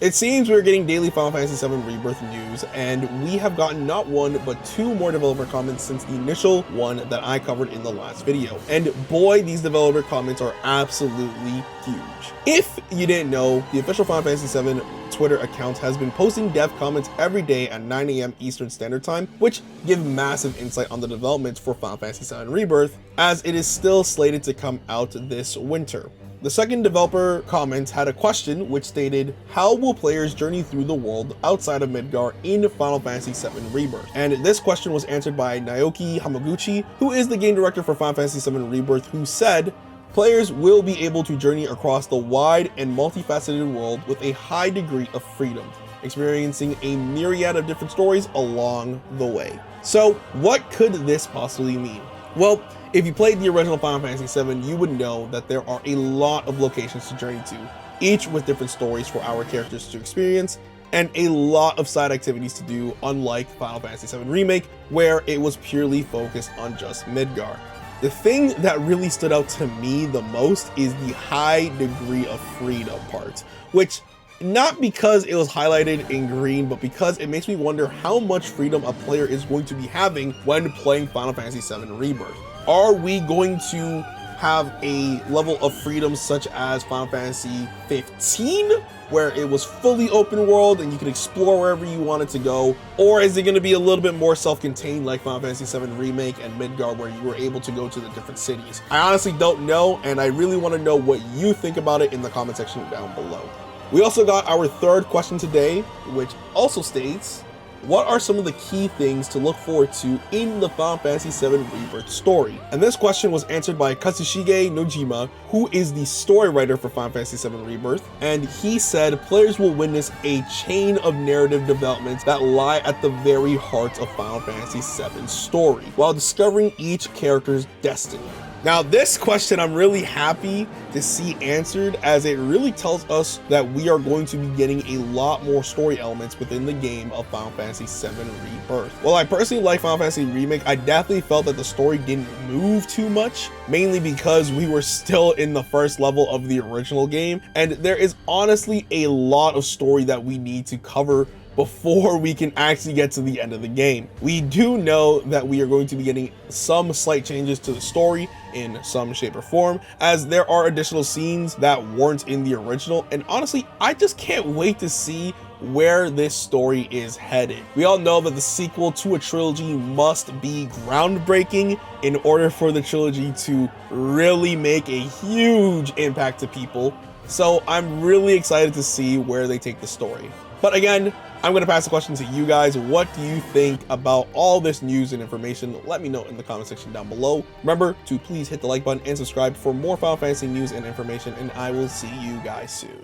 It seems we're getting daily Final Fantasy VII Rebirth news, and we have gotten not one, but two more developer comments since the initial one that I covered in the last video. And boy, these developer comments are absolutely huge. If you didn't know, the official Final Fantasy VII Twitter account has been posting dev comments every day at 9 AM Eastern Standard Time, which give massive insight on the developments for Final Fantasy VII Rebirth, as it is still slated to come out this winter. The second developer comment had a question which stated, how will players journey through the world outside of Midgar in Final Fantasy VII Rebirth? And this question was answered by Naoki Hamaguchi, who is the game director for Final Fantasy VII Rebirth, who said, players will be able to journey across the wide and multifaceted world with a high degree of freedom, experiencing a myriad of different stories along the way. So what could this possibly mean? Well, if you played the original Final Fantasy VII, you would know that there are a lot of locations to journey to, each with different stories for our characters to experience, and a lot of side activities to do, unlike Final Fantasy VII Remake, where it was purely focused on just Midgar. The thing that really stood out to me the most is the high degree of freedom part, which not because it was highlighted in green, but because it makes me wonder how much freedom a player is going to be having when playing Final Fantasy VII Rebirth. Are we going to have a level of freedom such as Final Fantasy 15, where it was fully open world and you could explore wherever you wanted to go? Or is it going to be a little bit more self-contained like Final Fantasy VII Remake and Midgar, where you were able to go to the different cities? I honestly don't know, and I really want to know what you think about it in the comment section down below. We also got our third question today, which also states, what are some of the key things to look forward to in the Final Fantasy VII Rebirth story? And this question was answered by Katsushige Nojima, who is the story writer for Final Fantasy VII Rebirth, and he said players will witness a chain of narrative developments that lie at the very heart of Final Fantasy VII's story, while discovering each character's destiny. Now, this question I'm really happy to see answered, as it really tells us that we are going to be getting a lot more story elements within the game of Final Fantasy VII Rebirth. While I personally like Final Fantasy Remake, I definitely felt that the story didn't move too much, mainly because we were still in the first level of the original game, and there is honestly a lot of story that we need to cover before we can actually get to the end of the game. We do know that we are going to be getting some slight changes to the story in some shape or form, as there are additional scenes that weren't in the original, and honestly, I just can't wait to see where this story is headed. We all know that the sequel to a trilogy must be groundbreaking in order for the trilogy to really make a huge impact to people, so I'm really excited to see where they take the story. But again, I'm going to pass the question to you guys. What do you think about all this news and information? Let me know in the comment section down below. Remember to please hit the like button and subscribe for more Final Fantasy news and information, and I will see you guys soon.